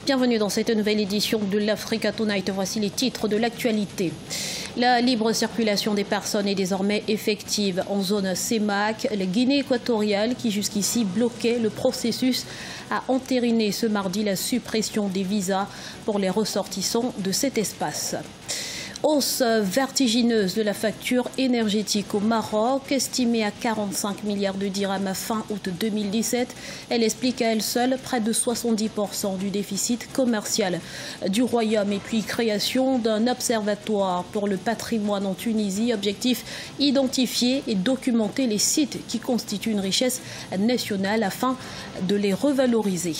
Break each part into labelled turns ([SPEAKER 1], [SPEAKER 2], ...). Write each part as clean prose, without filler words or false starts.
[SPEAKER 1] Bienvenue dans cette nouvelle édition de l'Africa Tonight. Voici les titres de l'actualité. La libre circulation des personnes est désormais effective en zone CEMAC. La Guinée équatoriale, qui jusqu'ici bloquait le processus, a entériné ce mardi la suppression des visas pour les ressortissants de cet espace. Hausse vertigineuse de la facture énergétique au Maroc, estimée à 45 milliards de dirhams à fin août 2017. Elle explique à elle seule près de 70% du déficit commercial du Royaume. Et puis création d'un observatoire pour le patrimoine en Tunisie. Objectif, identifier et documenter les sites qui constituent une richesse nationale afin de les revaloriser.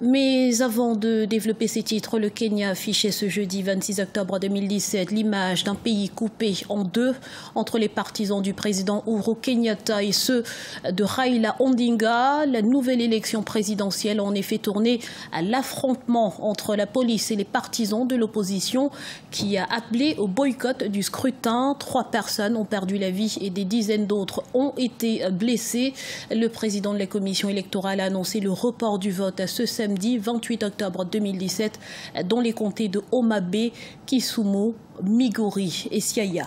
[SPEAKER 1] Mais avant de développer ces titres, le Kenya affichait ce jeudi 26 octobre 2017 l'image d'un pays coupé en deux entre les partisans du président Uhuru Kenyatta et ceux de Raila Odinga. La nouvelle élection présidentielle a en effet tourné à l'affrontement entre la police et les partisans de l'opposition qui a appelé au boycott du scrutin. 3 personnes ont perdu la vie et des dizaines d'autres ont été blessées. Le président de la commission électorale a annoncé le report du vote à ce samedi 28 octobre 2017 dans les comtés de Homa Bay, Kisumu, Migori et Siaya.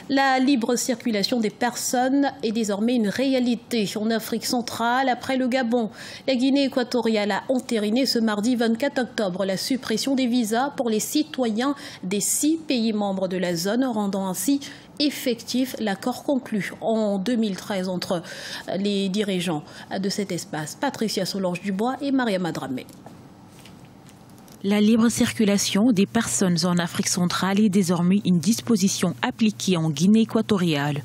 [SPEAKER 1] La libre circulation des personnes est désormais une réalité en Afrique centrale. Après le Gabon, la Guinée équatoriale a entériné ce mardi 24 octobre la suppression des visas pour les citoyens des 6 pays membres de la zone, rendant ainsi effectif l'accord conclu en 2013 entre les dirigeants de cet espace, Patricia Solange-Dubois et Mariama Dramé.
[SPEAKER 2] La libre circulation des personnes en Afrique centrale est désormais une disposition appliquée en Guinée équatoriale.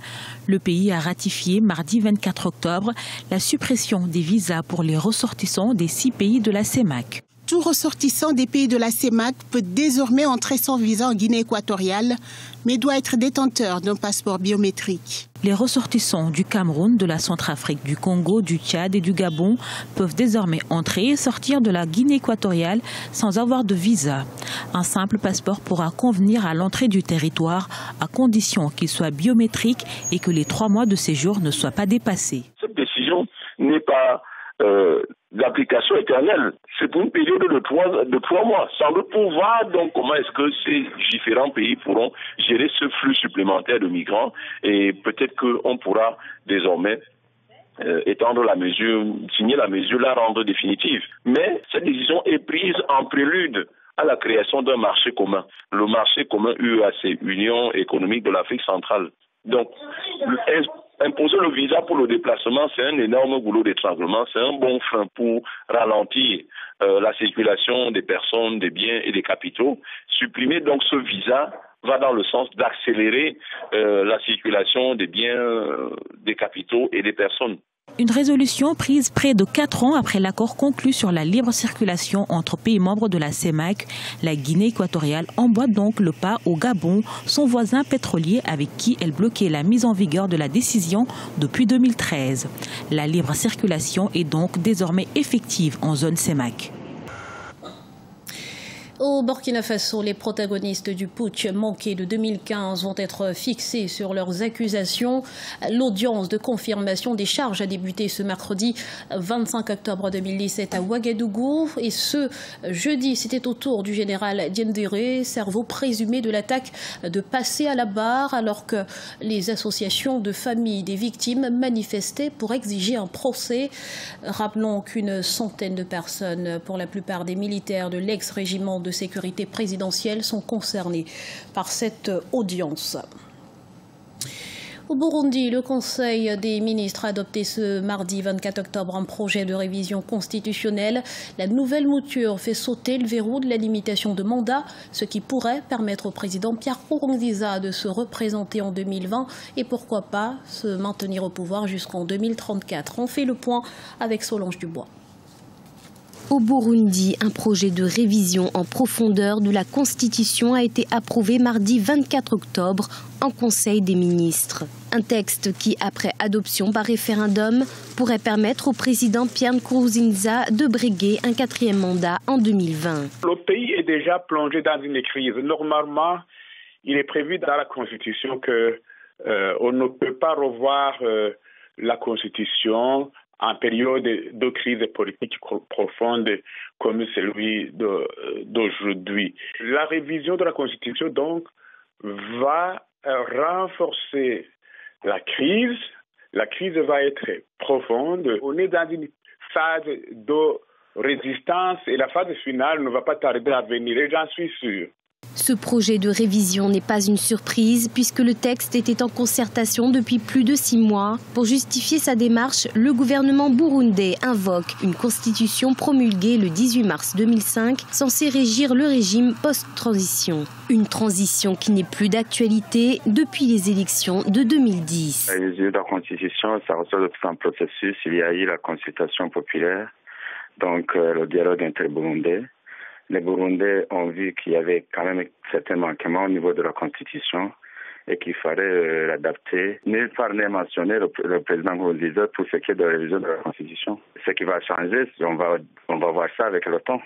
[SPEAKER 2] Le pays a ratifié mardi 24 octobre la suppression des visas pour les ressortissants des 6 pays de la CEMAC.
[SPEAKER 3] Tout ressortissant des pays de la CEMAC peut désormais entrer sans visa en Guinée équatoriale, mais doit être détenteur d'un passeport biométrique.
[SPEAKER 2] Les ressortissants du Cameroun, de la Centrafrique, du Congo, du Tchad et du Gabon peuvent désormais entrer et sortir de la Guinée équatoriale sans avoir de visa. Un simple passeport pourra convenir à l'entrée du territoire à condition qu'il soit biométrique et que les 3 mois de séjour ne soient pas dépassés.
[SPEAKER 4] Cette décision n'est pas d'application éternelle. C'est pour une période de 3 mois. Sans doute pour voir donc comment est-ce que ces différents pays pourront gérer ce flux supplémentaire de migrants et peut-être qu'on pourra désormais étendre la mesure, signer la mesure, la rendre définitive. Mais cette décision est prise en prélude à la création d'un marché commun. Le marché commun UEAC, Union économique de l'Afrique centrale. Donc, imposer le visa pour le déplacement, c'est un énorme boulot d'étranglement, c'est un bon frein pour ralentir la circulation des personnes, des biens et des capitaux. Supprimer donc ce visa va dans le sens d'accélérer la circulation des biens, des capitaux et des personnes.
[SPEAKER 2] Une résolution prise près de 4 ans après l'accord conclu sur la libre circulation entre pays membres de la CEMAC. La Guinée équatoriale emboîte donc le pas au Gabon, son voisin pétrolier avec qui elle bloquait la mise en vigueur de la décision depuis 2013. La libre circulation est donc désormais effective en zone CEMAC.
[SPEAKER 1] Au Burkina Faso, les protagonistes du putsch manqué de 2015 vont être fixés sur leurs accusations. L'audience de confirmation des charges a débuté ce mercredi 25 octobre 2017 à Ouagadougou. Et ce jeudi, c'était au tour du général Diendéré, cerveau présumé de l'attaque, de passer à la barre alors que les associations de familles des victimes manifestaient pour exiger un procès. Rappelons qu'une centaine de personnes, pour la plupart des militaires de l'ex-régiment de sécurité présidentielle, sont concernés par cette audience. Au Burundi, le Conseil des ministres a adopté ce mardi 24 octobre un projet de révision constitutionnelle. La nouvelle mouture fait sauter le verrou de la limitation de mandat, ce qui pourrait permettre au président Pierre Nkurunziza de se représenter en 2020 et pourquoi pas se maintenir au pouvoir jusqu'en 2034. On fait le point avec Solange Dubois.
[SPEAKER 5] Au Burundi, un projet de révision en profondeur de la Constitution a été approuvé mardi 24 octobre en Conseil des ministres. Un texte qui, après adoption par référendum, pourrait permettre au président Pierre Nkurunziza de briguer un 4e mandat en 2020.
[SPEAKER 6] Le pays est déjà plongé dans une crise. Normalement, il est prévu dans la Constitution qu'on ne peut pas revoir la Constitution en période de crise politique profonde comme celui d'aujourd'hui. La révision de la Constitution, donc, va renforcer la crise. La crise va être profonde. On est dans une phase de résistance et la phase finale ne va pas tarder à venir, et j'en suis sûr.
[SPEAKER 5] Ce projet de révision n'est pas une surprise puisque le texte était en concertation depuis plus de 6 mois. Pour justifier sa démarche, le gouvernement burundais invoque une constitution promulguée le 18 mars 2005 censée régir le régime post-transition. Une transition qui n'est plus d'actualité depuis les élections de 2010.
[SPEAKER 7] La révision de la constitution, ça ressort de tout un processus. Il y a eu la consultation populaire, donc le dialogue interburundais. Les Burundais ont vu qu'il y avait quand même certains manquements au niveau de la Constitution et qu'il fallait l'adapter. Nulle part n'est mentionné le président Nkurunziza pour ce qui est de la révision de la Constitution. Ce qui va changer, on va voir ça avec le temps.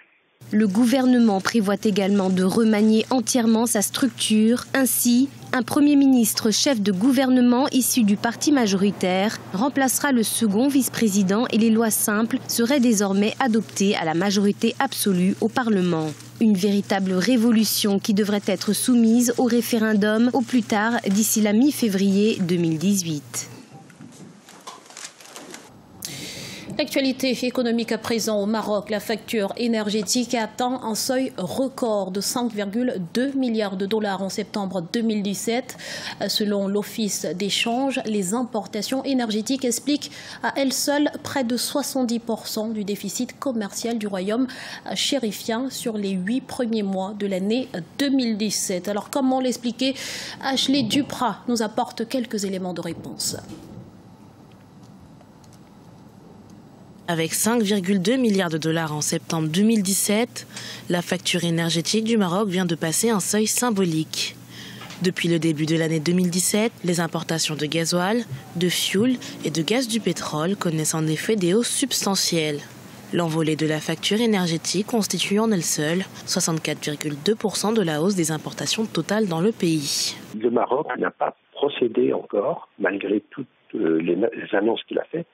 [SPEAKER 5] Le gouvernement prévoit également de remanier entièrement sa structure. Ainsi, un Premier ministre chef de gouvernement issu du parti majoritaire remplacera le second vice-président et les lois simples seraient désormais adoptées à la majorité absolue au Parlement. Une véritable révolution qui devrait être soumise au référendum au plus tard d'ici la mi-février 2018.
[SPEAKER 1] L'actualité économique à présent au Maroc, la facture énergétique atteint un seuil record de 5,2 milliards de dollars en septembre 2017. Selon l'Office d'échange, les importations énergétiques expliquent à elles seules près de 70% du déficit commercial du royaume chérifien sur les 8 premiers mois de l'année 2017. Alors comment l'expliquer? Ashley Duprat nous apporte quelques éléments de réponse.
[SPEAKER 8] Avec 5,2 milliards de dollars en septembre 2017, la facture énergétique du Maroc vient de passer un seuil symbolique. Depuis le début de l'année 2017, les importations de gasoil, de fioul et de gaz du pétrole connaissent en effet des hausses substantielles. L'envolée de la facture énergétique constitue en elle seule 64,2% de la hausse des importations totales dans le pays.
[SPEAKER 9] Le Maroc n'a pas procédé encore, malgré toutes les annonces qu'il a faites,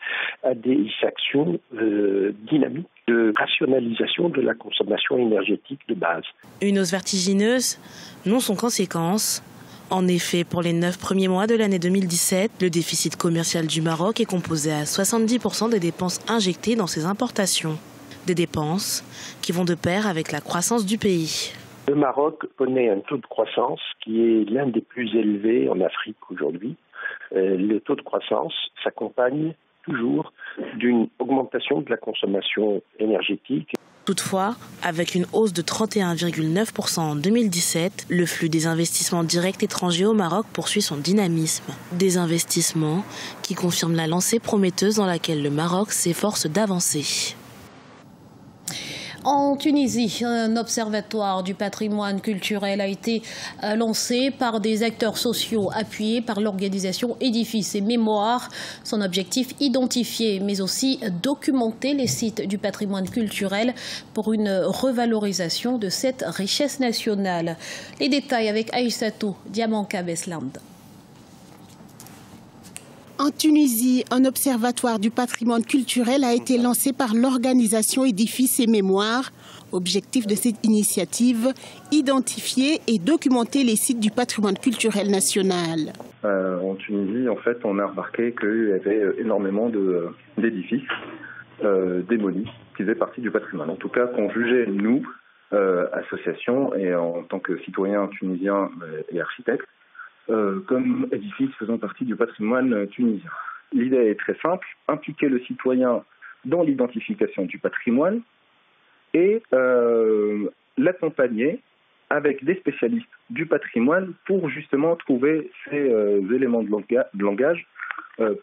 [SPEAKER 9] à des actions dynamiques de rationalisation de la consommation énergétique de base.
[SPEAKER 8] Une hausse vertigineuse, non sans conséquences. En effet, pour les 9 premiers mois de l'année 2017, le déficit commercial du Maroc est composé à 70% des dépenses injectées dans ses importations. Des dépenses qui vont de pair avec la croissance du pays.
[SPEAKER 9] Le Maroc connaît un taux de croissance qui est l'un des plus élevés en Afrique aujourd'hui. Le taux de croissance s'accompagne toujours d'une augmentation de la consommation énergétique.
[SPEAKER 8] Toutefois, avec une hausse de 31,9% en 2017, le flux des investissements directs étrangers au Maroc poursuit son dynamisme. Des investissements qui confirment la lancée prometteuse dans laquelle le Maroc s'efforce d'avancer.
[SPEAKER 1] En Tunisie, un observatoire du patrimoine culturel a été lancé par des acteurs sociaux appuyés par l'organisation Édifices et Mémoire. Son objectif, identifier mais aussi documenter les sites du patrimoine culturel pour une revalorisation de cette richesse nationale. Les détails avec Aïssatou Diamanka-Besland.
[SPEAKER 3] En Tunisie, un observatoire du patrimoine culturel a été lancé par l'organisation Édifices et Mémoire. Objectif de cette initiative, identifier et documenter les sites du patrimoine culturel national.
[SPEAKER 10] En Tunisie, en fait, on a remarqué qu'il y avait énormément d'édifices démolis qui faisaient partie du patrimoine. En tout cas, qu'on jugeait, nous, associations et en tant que citoyens tunisiens et architectes, comme édifices faisant partie du patrimoine tunisien. L'idée est très simple, impliquer le citoyen dans l'identification du patrimoine et l'accompagner avec des spécialistes du patrimoine pour justement trouver ces éléments de langage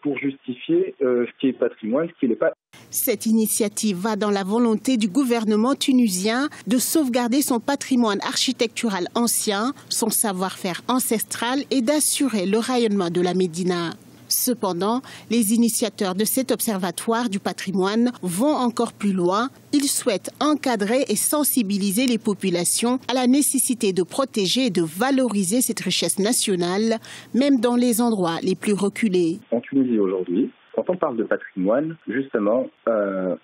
[SPEAKER 10] pour justifier ce qui est patrimoine, ce qui n'est pas.
[SPEAKER 3] Cette initiative va dans la volonté du gouvernement tunisien de sauvegarder son patrimoine architectural ancien, son savoir-faire ancestral et d'assurer le rayonnement de la Médina. Cependant, les initiateurs de cet observatoire du patrimoine vont encore plus loin. Ils souhaitent encadrer et sensibiliser les populations à la nécessité de protéger et de valoriser cette richesse nationale, même dans les endroits les plus reculés.
[SPEAKER 10] En Tunisie aujourd'hui, quand on parle de patrimoine, justement,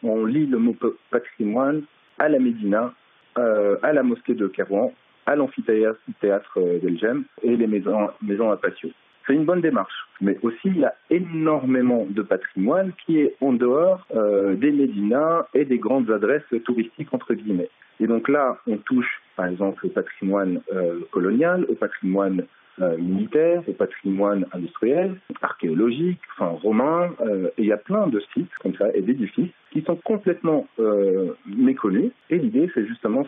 [SPEAKER 10] on lit le mot patrimoine à la Médina, à la mosquée de Kérouan, à l'amphithéâtre d'El Jem et les maisons à patio. C'est une bonne démarche, mais aussi il y a énormément de patrimoine qui est en dehors des médinas et des grandes adresses touristiques entre guillemets. Et donc là, on touche par exemple au patrimoine colonial, au patrimoine militaire, au patrimoine industriel, archéologique, romain. Et il y a plein de sites comme ça et d'édifices qui sont complètement méconnus. Et l'idée, c'est justement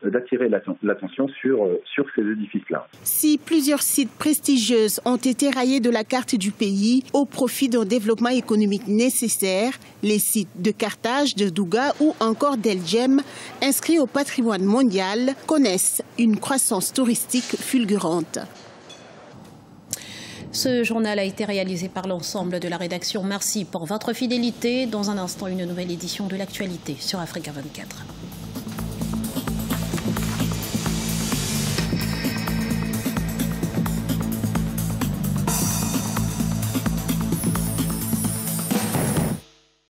[SPEAKER 10] d'attirer l'attention sur ces édifices-là.
[SPEAKER 3] Si plusieurs sites prestigieux ont été rayés de la carte du pays au profit d'un développement économique nécessaire, les sites de Carthage, de Douga ou encore d'El Jem, inscrits au patrimoine mondial, connaissent une croissance touristique fulgurante.
[SPEAKER 1] Ce journal a été réalisé par l'ensemble de la rédaction. Merci pour votre fidélité. Dans un instant, une nouvelle édition de l'actualité sur Africa 24.